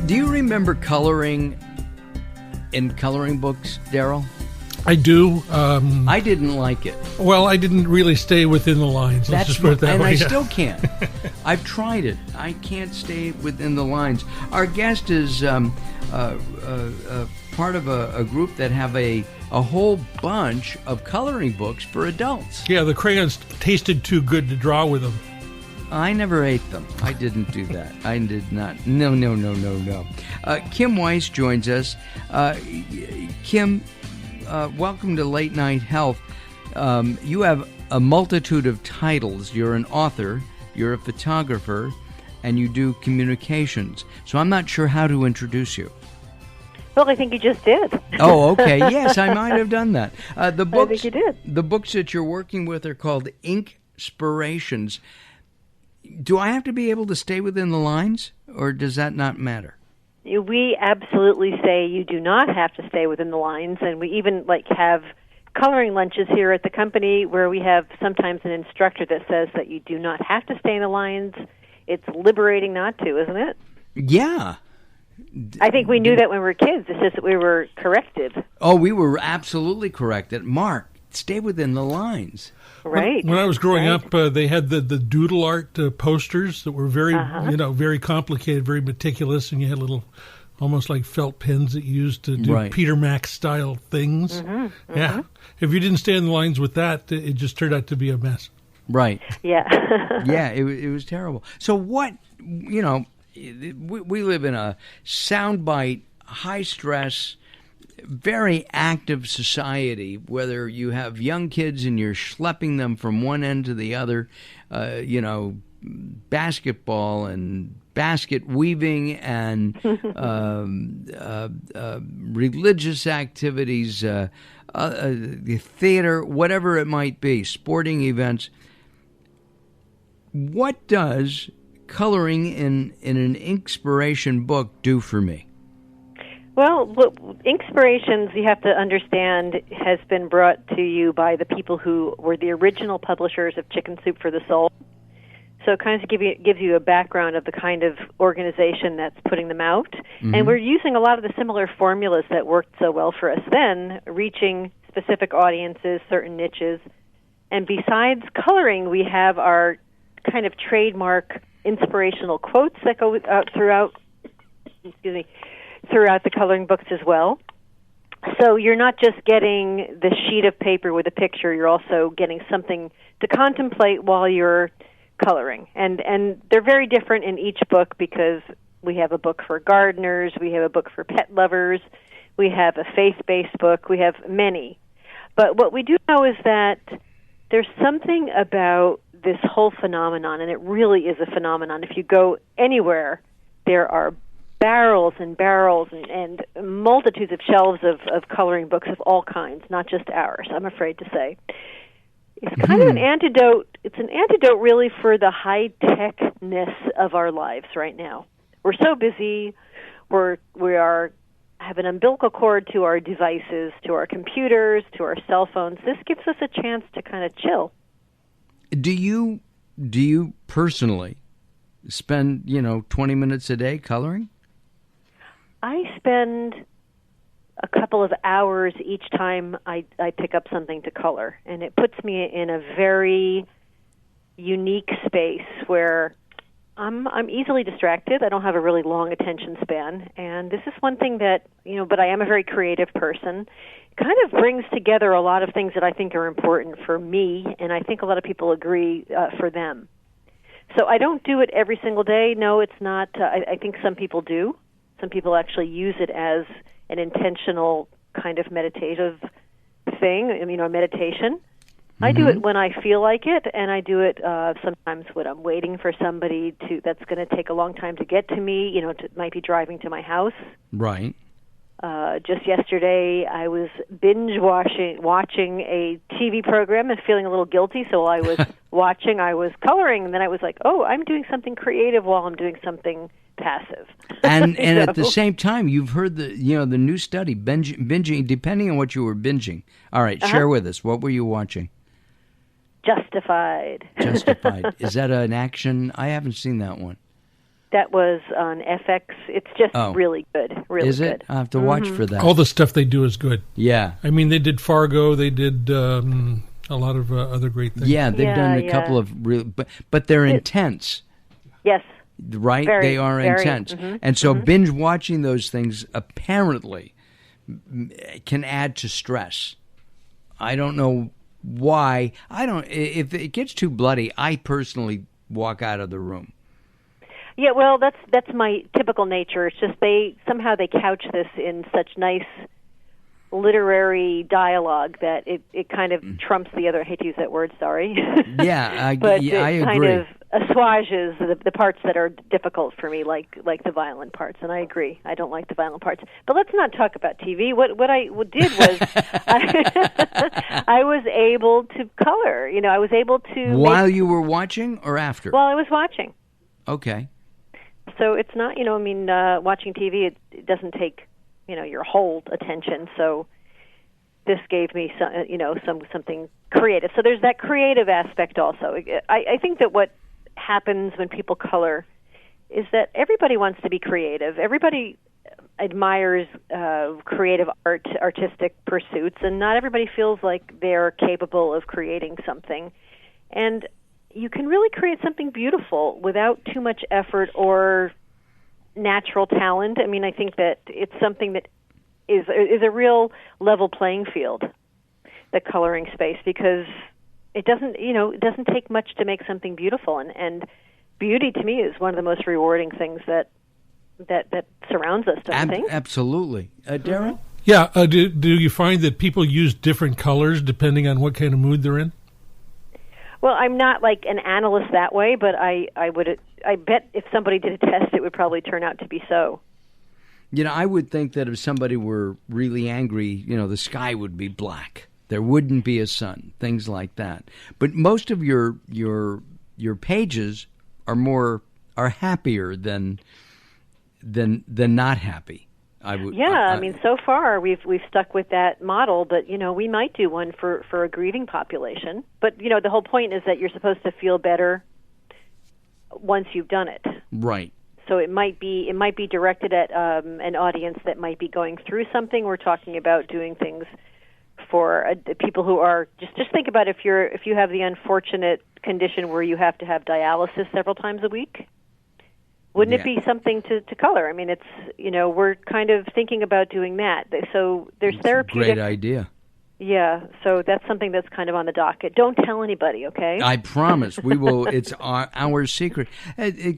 Do you remember coloring in coloring books, Daryl? I do. I didn't like it. Well, I didn't really stay within the lines. Let's just put it that and way. I still can't. I've tried it. I can't stay within the lines. Our guest is part of a group that have a whole bunch of coloring books for adults. Yeah, the crayons tasted too good to draw with them. I never ate them. I didn't do that. I did not. No. Kim Weiss joins us. Kim, welcome to Late Night Health. You have a multitude of titles. You're an author, you're a photographer, and you do communications. So I'm not sure how to introduce you. Well, I think you just did. Oh, okay. Yes, I might have done that. The books, I think you did. The books that you're working with are called Inkspirations. Do I have to be able to stay within the lines, or does that not matter? We absolutely say you do not have to stay within the lines, and we even have coloring lunches here at the company where we have sometimes an instructor that says that you do not have to stay in the lines. It's liberating not to, isn't it? Yeah. I think we knew that when we were kids. It's just that we were corrected. Oh, we were absolutely corrected. Mark, stay within the lines. Right. When I was growing up, they had the doodle art posters that were very, very complicated, very meticulous, and you had little, almost like felt pens that you used to do Peter Max style things. Yeah. If you didn't stay in the lines with that, it just turned out to be a mess. Right. Yeah. Yeah, it was terrible. So what, we live in a soundbite, high stress, very active society, whether you have young kids and you're schlepping them from one end to the other, basketball and basket weaving and religious activities, the theater, whatever it might be, sporting events. What does coloring in an Inkspiration book do for me? Well, Inkspirations, you have to understand, has been brought to you by the people who were the original publishers of Chicken Soup for the Soul. So it kind of gives you a background of the kind of organization that's putting them out. Mm-hmm. And we're using a lot of the similar formulas that worked so well for us then, reaching specific audiences, certain niches. And besides coloring, we have our kind of trademark inspirational quotes that go out throughout the coloring books as well. So you're not just getting the sheet of paper with a picture, you're also getting something to contemplate while you're coloring. And they're very different in each book because we have a book for gardeners, we have a book for pet lovers, we have a faith-based book, we have many. But what we do know is that there's something about this whole phenomenon, and it really is a phenomenon. If you go anywhere, there are barrels and multitudes of shelves of coloring books of all kinds, not just ours, I'm afraid to say. It's kind of an antidote. It's an antidote, really, for the high-techness of our lives right now. We're so busy. We have an umbilical cord to our devices, to our computers, to our cell phones. This gives us a chance to kind of chill. Do you personally spend 20 minutes a day coloring? I spend a couple of hours each time I pick up something to color, and it puts me in a very unique space where I'm easily distracted. I don't have a really long attention span, and this is one thing that, but I am a very creative person. It kind of brings together a lot of things that I think are important for me, and I think a lot of people agree for them. So I don't do it every single day. No, it's not. I think some people do. Some people actually use it as an intentional kind of meditative thing, a meditation. Mm-hmm. I do it when I feel like it, and I do it sometimes when I'm waiting for somebody that's going to take a long time to get to me, might be driving to my house. Right. Just yesterday, I was watching a TV program and feeling a little guilty, so while I was watching, I was coloring, and then I was like, oh, I'm doing something creative while I'm doing something passive. And at the same time, you've heard the new study, binging, depending on what you were binging. All right, share with us. What were you watching? Justified. Justified. Is that an action? I haven't seen that one. That was on FX. It's just really good. Really is it? Good. I have to watch for that. All the stuff they do is good. Yeah. I mean, they did Fargo. They did a lot of other great things. Yeah, they've done a couple of real, but they're intense. Yes. Right? They are intense. And so binge watching those things apparently can add to stress. I don't know why. If it gets too bloody, I personally walk out of the room. Yeah, well, that's my typical nature. It's just they couch this in such nice literary dialogue that it kind of trumps the other. I hate to use that word, sorry. Yeah, but I it agree. kind of assuages the parts that are difficult for me, like the violent parts. And I agree, I don't like the violent parts. But let's not talk about TV. What I did was I was able to color. I was able to while you were watching or after. While I was watching. Okay. So it's not, watching TV, it doesn't take, your whole attention. So this gave me something creative. So there's that creative aspect also. I think that what happens when people color is that everybody wants to be creative. Everybody admires creative artistic pursuits, and not everybody feels like they're capable of creating something. And you can really create something beautiful without too much effort or natural talent. I mean, I think that it's something that is a real level playing field, the coloring space, because it doesn't take much to make something beautiful, and beauty to me is one of the most rewarding things that surrounds us, don't you think? Absolutely. Darren? Yeah. Do you find that people use different colors depending on what kind of mood they're in? Well, I'm not like an analyst that way, but I bet if somebody did a test, it would probably turn out to be so. I would think that if somebody were really angry, the sky would be black. There wouldn't be a sun, things like that. But most of your pages are happier than not happy. I mean, so far we've stuck with that model, but we might do one for a grieving population. But the whole point is that you're supposed to feel better once you've done it. Right. So it might be directed at an audience that might be going through something. We're talking about doing things for people who are just think about if you have the unfortunate condition where you have to have dialysis several times a week. Wouldn't it be something to color? I mean, it's we're kind of thinking about doing that. So there's therapeutic. Great idea. Yeah, so that's something that's kind of on the docket. Don't tell anybody, okay? I promise we will. It's our secret.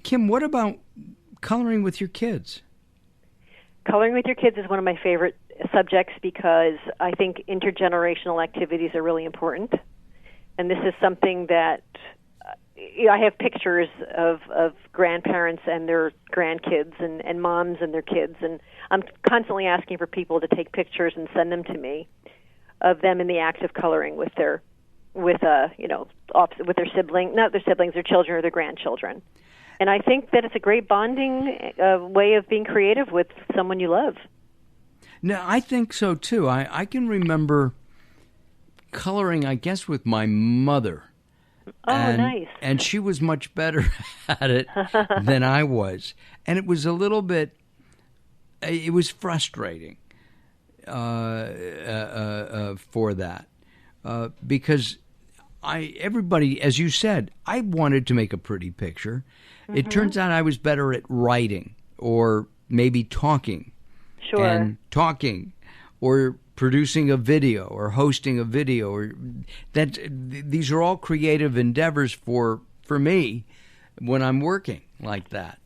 Kim, what about coloring with your kids? Coloring with your kids is one of my favorite subjects because I think intergenerational activities are really important, and this is something that. I have pictures of grandparents and their grandkids and moms and their kids, and I'm constantly asking for people to take pictures and send them to me of them in the act of coloring with their sibling, not their siblings, their children or their grandchildren. And I think that it's a great bonding way of being creative with someone you love. No, I think so too. I can remember coloring, I guess, with my mother. Oh, nice. And she was much better at it than I was. And it was a little bit, it was frustrating for that. Because everybody, as you said, I wanted to make a pretty picture. Mm-hmm. It turns out I was better at writing or maybe talking. Sure. And talking or producing a video or hosting a video, or that these are all creative endeavors for me when I'm working like that.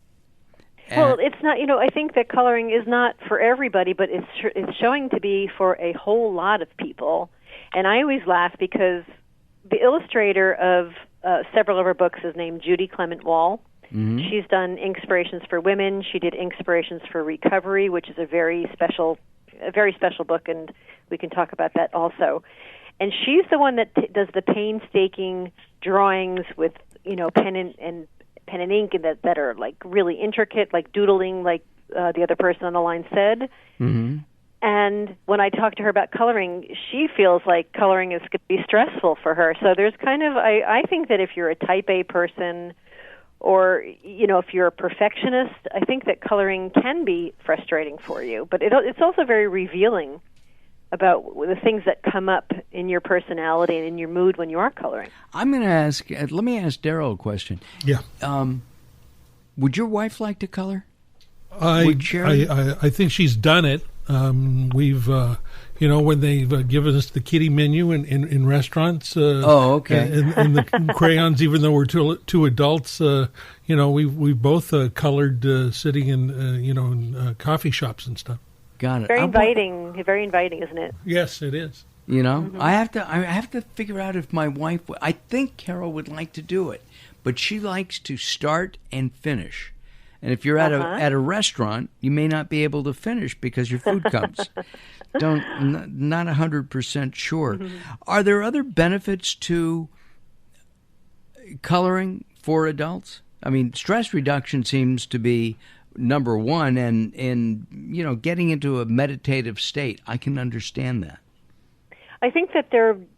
Well, it's not. I think that coloring is not for everybody, but it's showing to be for a whole lot of people. And I always laugh because the illustrator of several of her books is named Judy Clement Wall. Mm-hmm. She's done Inkspirations for Women. She did Inkspirations for Recovery, which is a very special book, and we can talk about that also. And she's the one that does the painstaking drawings with pen and ink that are like really intricate, like doodling, like the other person on the line said. Mm-hmm. And when I talk to her about coloring, she feels like coloring is going to be stressful for her. So there's kind of I think that if you're a type A person or, if you're a perfectionist, I think that coloring can be frustrating for you. But it's also very revealing about the things that come up in your personality and in your mood when you are coloring. I'm going to ask, let me ask Daryl a question. Yeah. Would your wife like to color? I think she's done it. We've, when they've given us the kiddie menu in restaurants. Okay. And the crayons, even though we're two adults, we've both colored sitting in coffee shops and stuff. Got it. Very inviting, isn't it? Yes, it is. Mm-hmm. I have to figure out if my wife. I think Carol would like to do it, but she likes to start and finish. And if you're at a restaurant, you may not be able to finish because your food comes. Not 100% sure. Mm-hmm. Are there other benefits to coloring for adults? I mean, stress reduction seems to be number one, and getting into a meditative state. I can understand that. I think that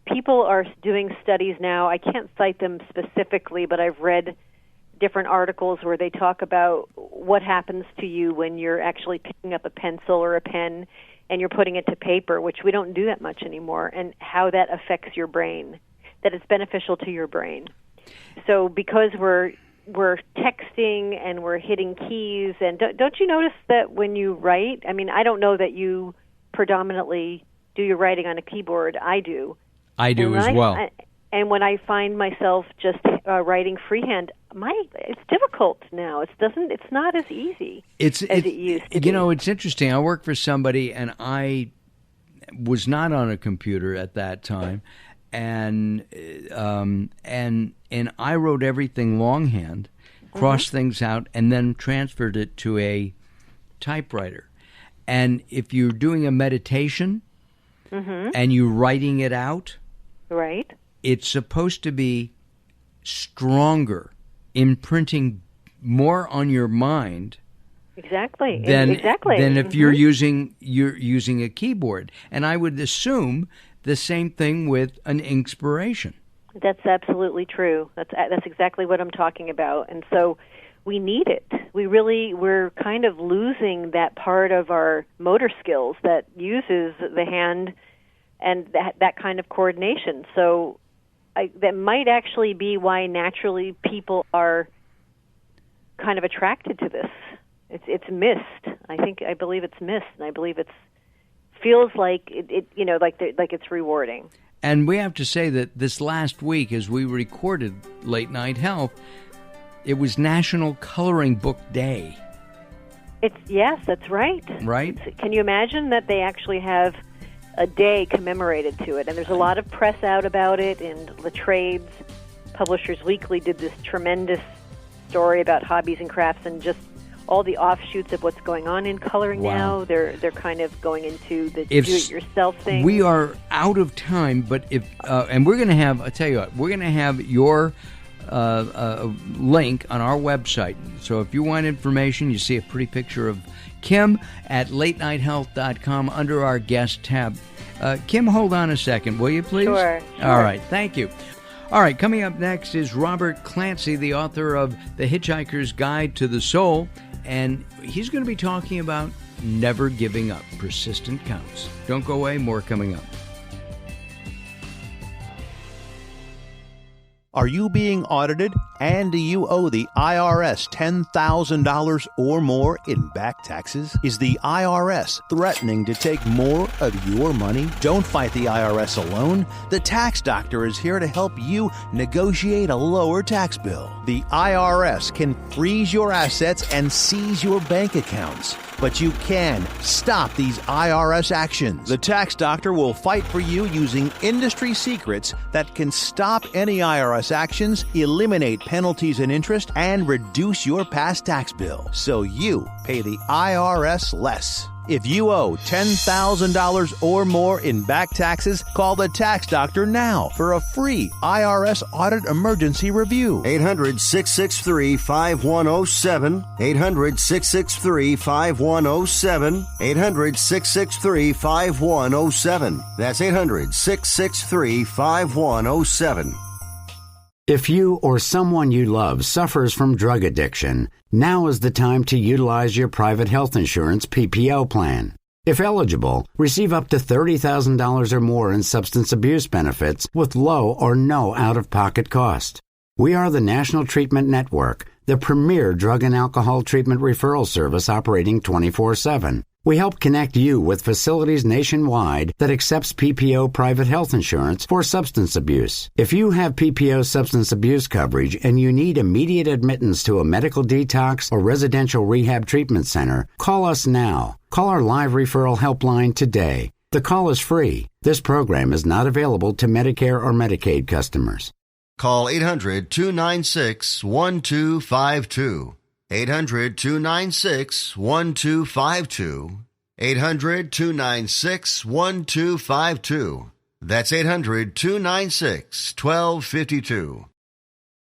people are doing studies now. I can't cite them specifically, but I've read different articles where they talk about what happens to you when you're actually picking up a pencil or a pen and you're putting it to paper, which we don't do that much anymore, and how that affects your brain, that it's beneficial to your brain. So because we're texting and we're hitting keys, and don't you notice that when you write, I mean, I don't know that you predominantly do your writing on a keyboard. I do. I do as well. And when I find myself just writing freehand, it's difficult now. It's not as easy as it used to be. It's interesting. I work for somebody, and I was not on a computer at that time, and I wrote everything longhand, crossed things out, and then transferred it to a typewriter. And if you're doing a meditation and you're writing it out, right, it's supposed to be stronger, imprinting more on your mind. Exactly. Than if you're using a keyboard. And I would assume the same thing with an Inkspiration. That's absolutely true. That's exactly what I'm talking about. And so we need it. We're kind of losing that part of our motor skills that uses the hand and that kind of coordination. So that might actually be why naturally people are kind of attracted to this. It's missed. I believe it's missed, and I believe feels like like it's rewarding. And we have to say that this last week, as we recorded Late Night Health, it was National Coloring Book Day. Yes, that's right. Right? Can you imagine that they actually have a day commemorated to it? And there's a lot of press out about it, and the trades, Publishers Weekly did this tremendous story about hobbies and crafts and just all the offshoots of what's going on in coloring now. They're kind of going into the do-it-yourself thing. We are out of time, but and we're going to have, I'll tell you what, we're going to have your link on our website. So if you want information, you see a pretty picture of Kim at latenighthealth.com under our guest tab. Kim, hold on a second, will you please? Sure. All right, thank you. All right, coming up next is Robert Clancy, the author of The Hitchhiker's Guide to the Soul, and he's going to be talking about never giving up. Persistent counts. Don't go away, more coming up. Are you being audited, and do you owe the IRS $10,000 or more in back taxes? Is the IRS threatening to take more of your money? Don't fight the IRS alone. The Tax Doctor is here to help you negotiate a lower tax bill. The IRS can freeze your assets and seize your bank accounts, but you can stop these IRS actions. The Tax Doctor will fight for you using industry secrets that can stop any IRS actions, eliminate penalties and interest, and reduce your past tax bill so you pay the IRS less. If you owe $10,000 or more in back taxes, call the Tax Doctor now for a free IRS audit emergency review. 800-663-5107. 800-663-5107. 800-663-5107. That's 800-663-5107. If you or someone you love suffers from drug addiction, now is the time to utilize your private health insurance PPO plan. If eligible, receive up to $30,000 or more in substance abuse benefits with low or no out-of-pocket cost. We are the National Treatment Network, the premier drug and alcohol treatment referral service operating 24/7. We help connect you with facilities nationwide that accepts PPO private health insurance for substance abuse. If you have PPO substance abuse coverage and you need immediate admittance to a medical detox or residential rehab treatment center, call us now. Call our live referral helpline today. The call is free. This program is not available to Medicare or Medicaid customers. Call 800-296-1252. 800-296-1252. 800-296-1252. That's 800-296-1252.